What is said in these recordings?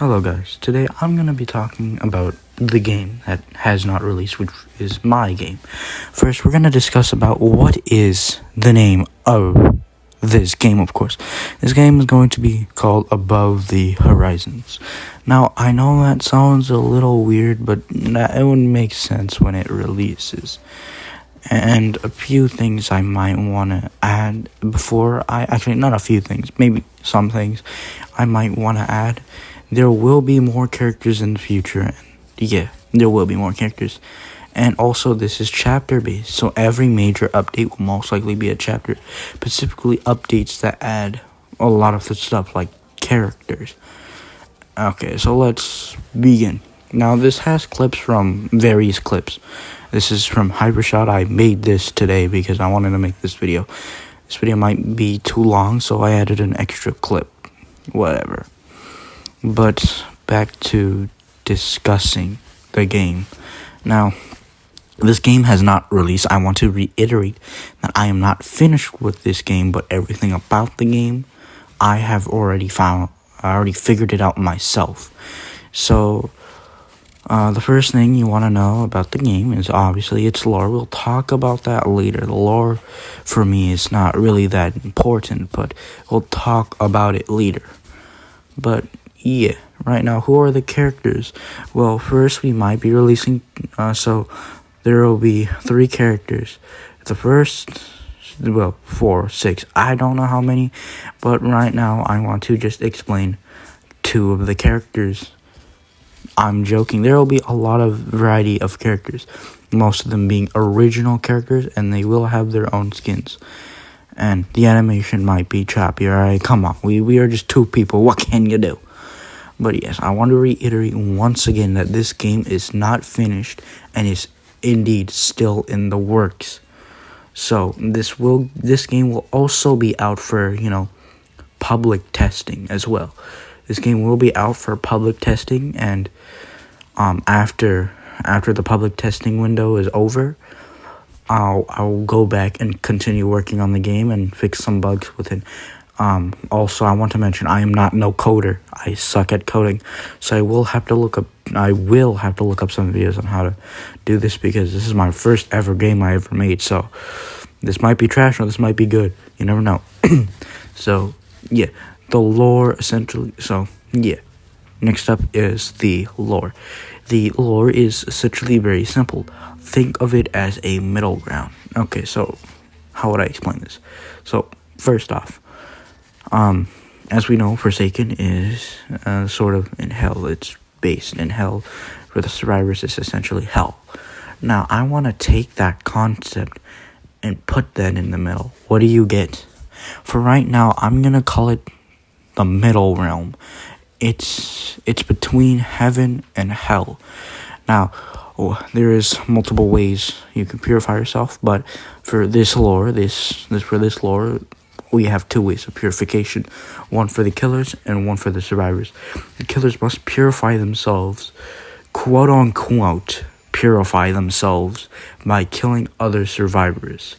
Hello guys, today I'm going to be talking about the game that has not released, which is my game. First, we're going to discuss about what is the name of this game, of course. This game is going to be called Above the Horizons. Now, I know that sounds a little weird, but it would make sense when it releases. And a few things I might want to add before not a few things, maybe some things I might want to add. There will be more characters in the future, and there will be more characters. And also, this is chapter-based, so every major update will most likely be a chapter, specifically updates that add a lot of the stuff, like characters. Okay, so let's begin. Now, this has clips from various clips. This is from Hypershot. I made this today because I wanted to make this video. This video might be too long, so I added an extra clip. Whatever. But back to discussing the game. Now, this game has not released. I want to reiterate that I am not finished with this game, but everything about the game I already figured it out myself. So, the first thing you want to know about the game is obviously its lore. We'll talk about that later. The lore for me is not really that important, but we'll talk about it later. But yeah, right now, who are the characters? Well, first we might be releasing, so there will be 3 characters. The first, 4, 6, I don't know how many, but right now I want to just explain 2 of the characters. I'm joking, there will be a lot of variety of characters, most of them being original characters, and they will have their own skins. And the animation might be choppy, alright? Come on, we are just 2 people, what can you do? But yes, I want to reiterate once again that this game is not finished and is indeed still in the works. So this game will also be out for, public testing as well. This game will be out for public testing, and after the public testing window is over, I'll go back and continue working on the game and fix some bugs with it. Also, I want to mention I am not no coder. I suck at coding, so I will have to look up some videos on how to do this, because this is my first ever game I ever made. So this might be trash or this might be good. You never know. So yeah, the lore essentially. So yeah, next up is the lore. The lore is essentially very simple. Think of it as a middle ground. Okay, so how would I explain this? So first off, as we know, Forsaken is sort of in hell. It's based in hell. For the survivors, it's essentially hell. Now, I want to take that concept and put that in the middle. What do you get? For right now, I'm going to call it the middle realm. It's between heaven and hell. Now, there is multiple ways you can purify yourself, but for this lore, we have 2 ways of purification. One for the killers and one for the survivors. The killers must purify themselves, quote unquote, purify themselves by killing other survivors.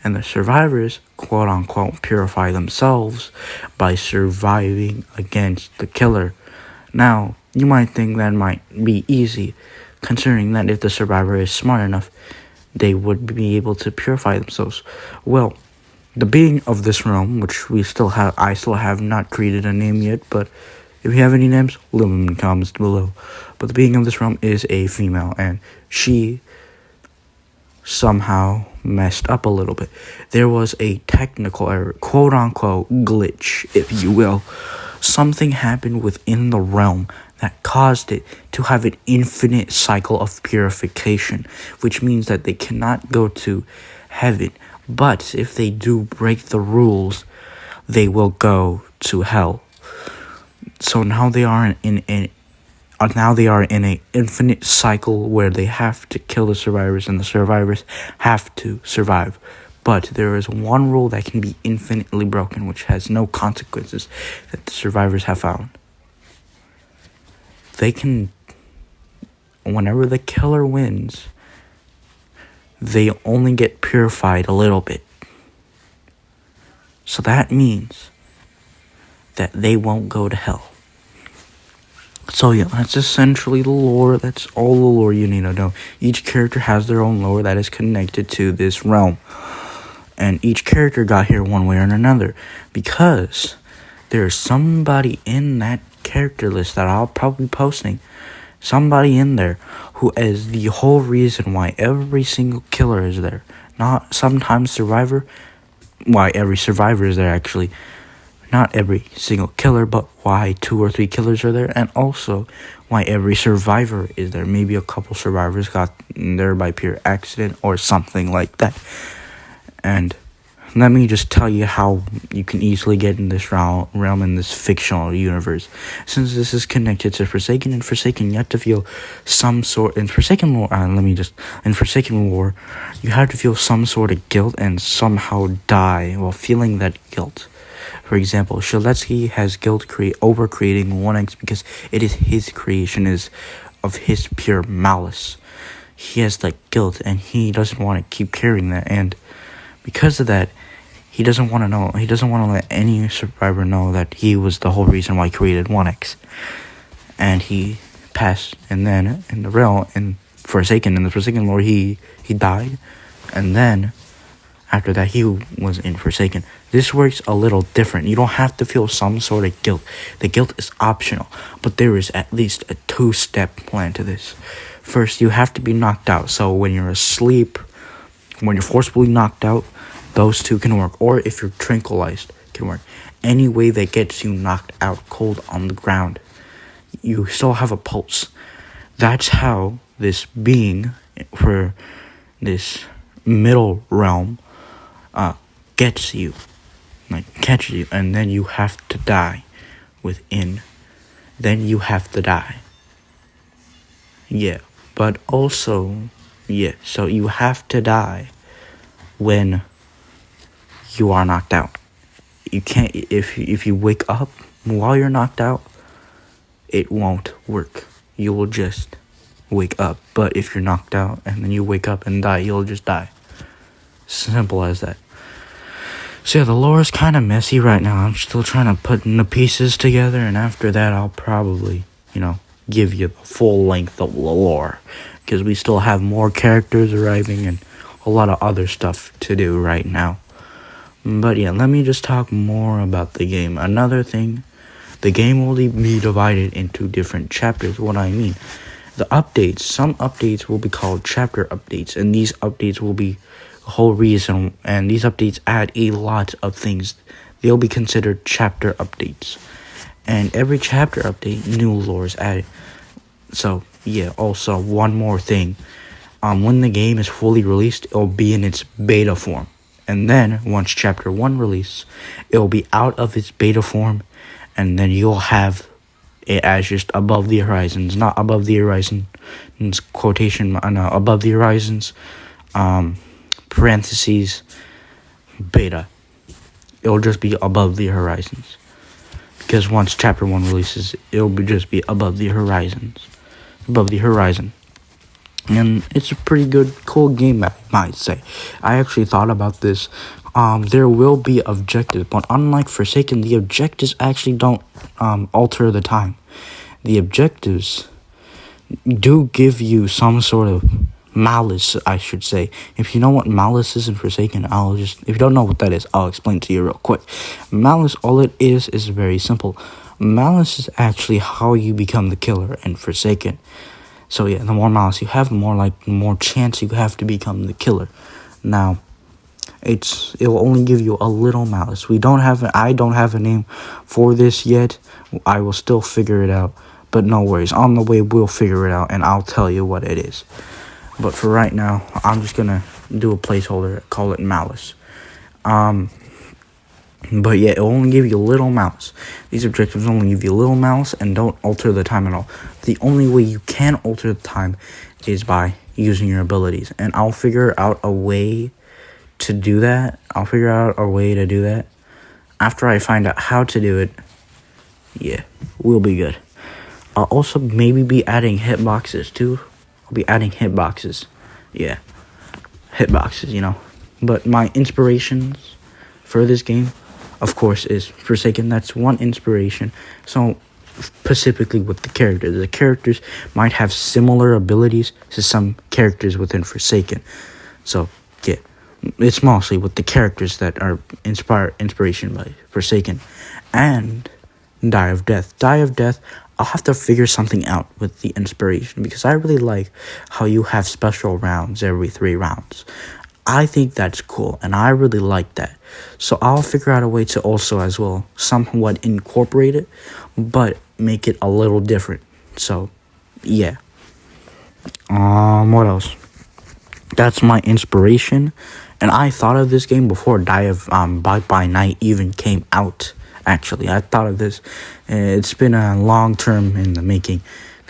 And the survivors, quote unquote, purify themselves by surviving against the killer. Now, you might think that might be easy, considering that if the survivor is smart enough, they would be able to purify themselves. Well, the being of this realm, which I still have not created a name yet, but if you have any names, leave them in the comments below. But the being of this realm is a female, and she somehow messed up a little bit. There was a technical error, quote-unquote glitch, if you will. Something happened within the realm that caused it to have an infinite cycle of purification, which means that they cannot go to heaven. But if they do break the rules, they will go to hell. So now they are in an infinite cycle where they have to kill the survivors, and the survivors have to survive. But there is one rule that can be infinitely broken, which has no consequences, that the survivors have found. Whenever the killer wins, they only get purified a little bit. So that means that they won't go to hell. So yeah, that's essentially the lore. That's all the lore you need to know. Each character has their own lore that is connected to this realm. And each character got here one way or another. Because there's somebody in that character list that I'll probably be posting. Somebody in there who is the whole reason why every single killer is there. Not sometimes survivor. Why every survivor is there actually. Not every single killer, but why 2 or 3 killers are there, and also why every survivor is there. Maybe a couple survivors got there by pure accident or something like that. And let me just tell you how you can easily get in this realm in this fictional universe. Since this is connected to Forsaken, and Forsaken, you have to feel some sort in Forsaken lore. In Forsaken lore, you have to feel some sort of guilt and somehow die while feeling that guilt. For example, Shaletsky has guilt over creating 1x because it is his creation, is of his pure malice. He has that guilt and he doesn't want to keep carrying that, and because of that, he doesn't want to let any survivor know that he was the whole reason why he created 1x. And he passed, and then in the realm, in the Forsaken lore, he died, and then after that, he was in Forsaken. This works a little different. You don't have to feel some sort of guilt. The guilt is optional, but there is at least a 2-step plan to this. First, you have to be knocked out. So when you're asleep, when you're forcibly knocked out, those 2 can work. Or if you're tranquilized, can work. Any way that gets you knocked out cold on the ground, you still have a pulse. That's how this being for this middle realm gets you, catches you, and then you have to die then you have to die. Yeah, but also, so you have to die when you are knocked out. You can't, if you wake up while you're knocked out, it won't work. You will just wake up. But if you're knocked out and then you wake up and die, you'll just die. Simple as that. So yeah, the lore is kind of messy right now. I'm still trying to put the pieces together, and after that I'll probably, give you the full length of the lore. Because we still have more characters arriving and a lot of other stuff to do right now. But yeah, let me just talk more about the game. Another thing, the game will be divided into different chapters. What I mean, the updates, some updates will be called chapter updates, and these updates will be the whole reason, and these updates add a lot of things. They'll be considered chapter updates, and every chapter update, new lore is added. So yeah, also one more thing, when the game is fully released, it'll be in its beta form, and then once chapter 1 releases, it'll be out of its beta form, and then you'll have it as just above the horizons, not above the horizons, quotation, above the horizons, parentheses, beta. It'll just be above the horizons. Because once chapter 1 releases, it'll just be above the horizons. Above the horizon. And it's a pretty good, cool game, I might say. I actually thought about this. There will be objectives, but unlike Forsaken, the objectives actually don't alter the time. The objectives do give you some sort of malice, I should say. If you know what malice is in Forsaken, if you don't know what that is, I'll explain to you real quick. Malice, all it is very simple. Malice is actually how you become the killer in Forsaken. So yeah, the more malice you have, the more chance you have to become the killer. Now, it will only give you a little malice. I don't have a name for this yet. I will still figure it out. But no worries, on the way we'll figure it out and I'll tell you what it is. But for right now, I'm just gonna do a placeholder, call it malice. But yeah, it'll only give you a little malice. These objectives only give you a little malice and don't alter the time at all. The only way you can alter the time is by using your abilities. And I'll figure out a way to do that. After I find out how to do it, yeah, we'll be good. I'll also maybe be adding hitboxes too. I'll be adding hitboxes. Yeah, hitboxes, But my inspirations for this game, of course, is Forsaken. That's one inspiration. So specifically with the characters. The characters might have similar abilities to some characters within Forsaken. So, yeah, it's mostly with the characters that are inspiration by Forsaken. And Die of Death. Die of Death, I'll have to figure something out with the inspiration, because I really like how you have special rounds every 3 rounds. I think that's cool, and I really like that. So I'll figure out a way to also as well somewhat incorporate it, but make it a little different. So, yeah. What else? That's my inspiration, and I thought of this game before Bike by Night even came out. Actually, I thought of this. It's been a long term in the making.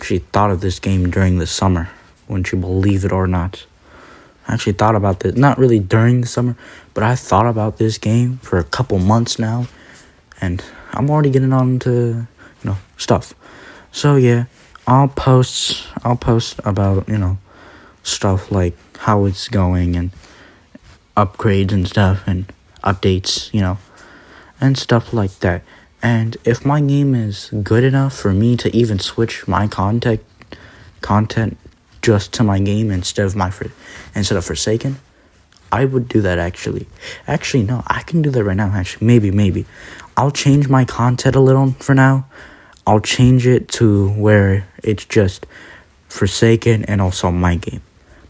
She thought of this game during the summer, wouldn't you believe it or not? I actually thought about this, not really during the summer, but I thought about this game for a couple months now, and I'm already getting on to, stuff. So yeah, I'll post about, stuff like how it's going and upgrades and stuff and updates, and stuff like that. And if my game is good enough for me to even switch my content just to my game instead of Forsaken, I would do that actually. Actually, no, I can do that right now. Actually, maybe. I'll change my content a little for now. I'll change it to where it's just Forsaken and also my game,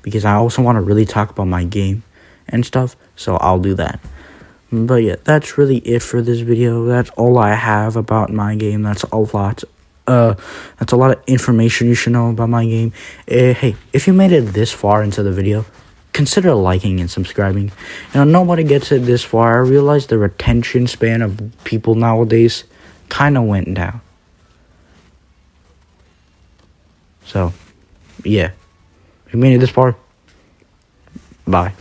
because I also want to really talk about my game and stuff. So I'll do that. But yeah, that's really it for this video. That's all I have about my game. That's a lot. That's a lot of information you should know about my game. Hey, if you made it this far into the video, consider liking and subscribing. Nobody gets it this far. I realize the retention span of people nowadays kind of went down. So, yeah. If you made it this far, bye.